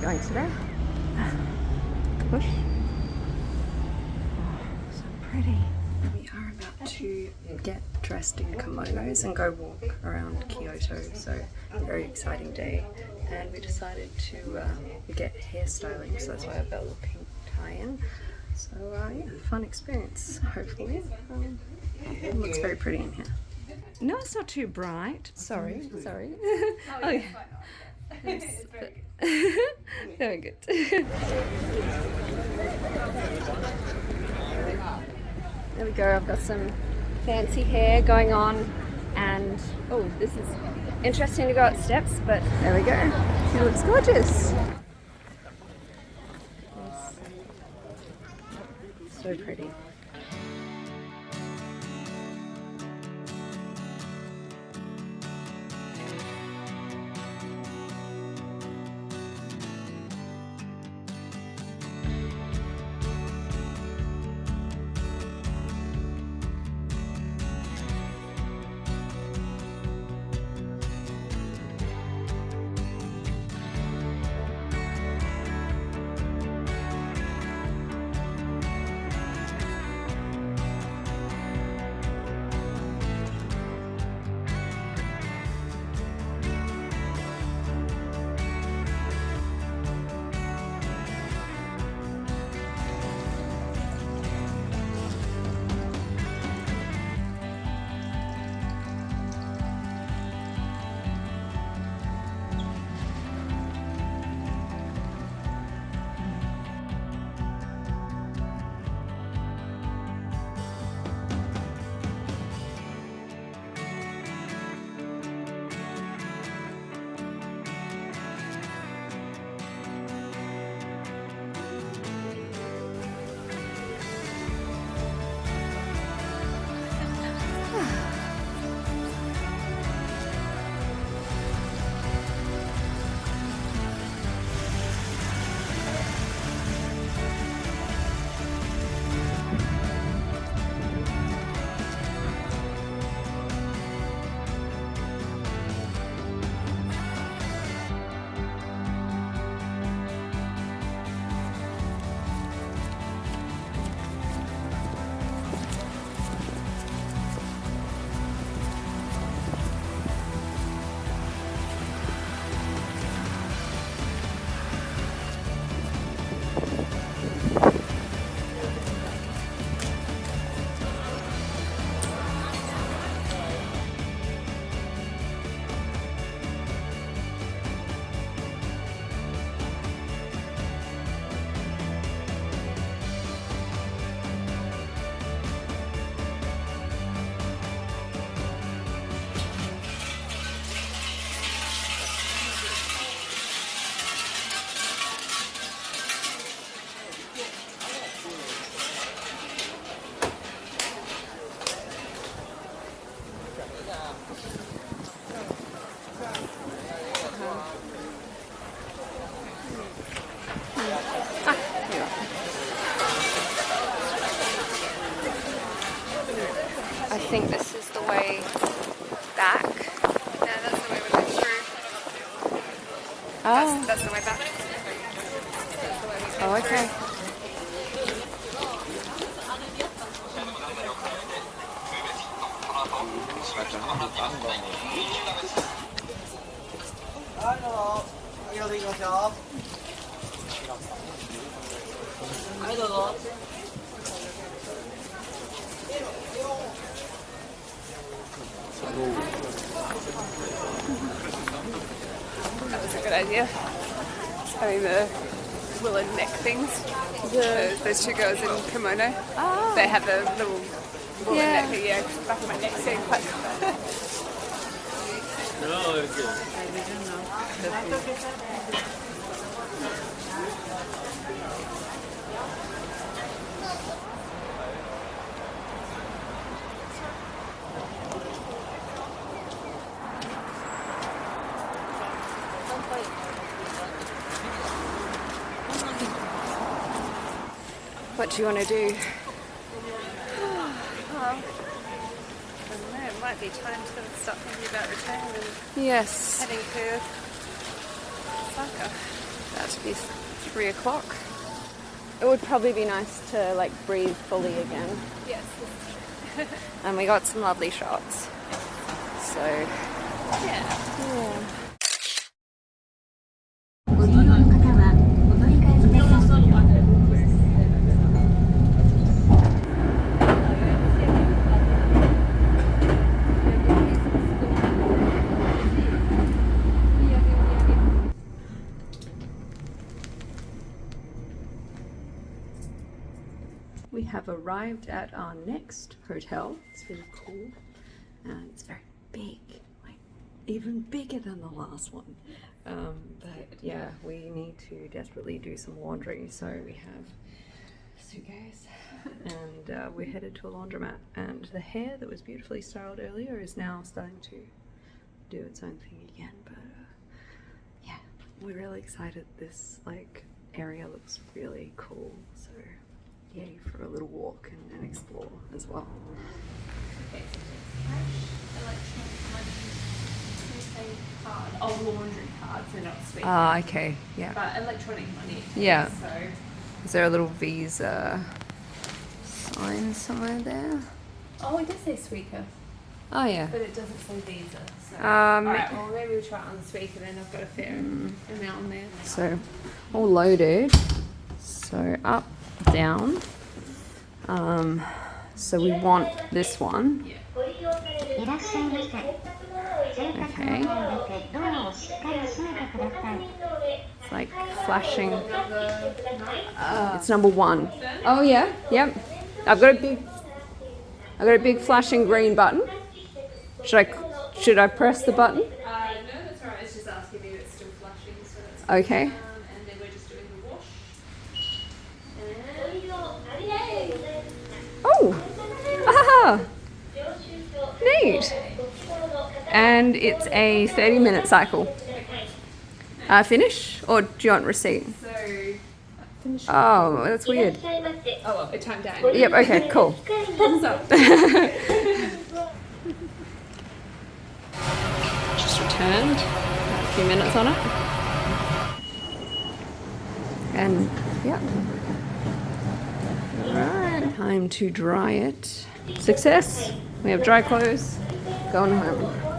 going today. Push. Oh, so pretty. We are about to get dressed in kimonos and go walk around Kyoto, so very exciting day. And we decided to get hairstyling, so that's why I've got a little pink tie-in. So yeah, fun experience, hopefully. It looks very pretty in here. No, it's not too bright. Sorry. Oh yeah. It's very good. There we go, I've got some fancy hair going on, and oh, this is interesting to go up steps, but there we go. She looks gorgeous. So pretty. I think this is the way back. Yeah, that's the way we went through. Oh. That's the way back. That's the way we came Oh, okay. That was a good idea. Having the woolen neck things. Those two girls in kimono. Oh. They have a little woolen Yeah. neck. Yeah, back of my neck's getting quite. What do you want to do? Well, I don't know, it might be time to start thinking about return and Yes. heading to Osaka. about to be 3 o'clock. It would probably be nice to like breathe fully again. Yes. And we got some lovely shots. So, Yeah. we have arrived at our next hotel. It's really cool and it's very big, like even bigger than the last one. But yeah, we need to desperately do some laundry, so we have a suitcase and we're headed to a laundromat. And the hair that was beautifully styled earlier is now starting to do its own thing again. But yeah, we're really excited. This like area looks really cool, so yay for a little walk and explore as well. Okay, so cash, electronic money, prepaid card, laundry cards, they're not sweet. Ah, okay, yeah. But electronic money. Yeah. So Is there a little Visa sign somewhere there? it does say Suica, Oh yeah. but it doesn't say Visa. So Alright, well maybe we'll try it on the Suica then. I've got a fair amount on there. So all loaded. So up, down. So we want this one. Yeah. Okay. It's like flashing. It's number 1. Oh yeah, yep. I've got a big flashing green button. Should I press the button? No, that's alright. It's just asking me if it's still flashing, so that's Okay. and then we're just doing the wash. Oh! Ah! Neat! And it's a 30-minute cycle. Finish? Or do you want receipt? So finish. Oh, that's weird. Oh well, it timed out. Yep, okay, cool. Problems up. Just returned. A few minutes on it. And, yeah. Alright, time to dry it. Success! We have dry clothes. Going home.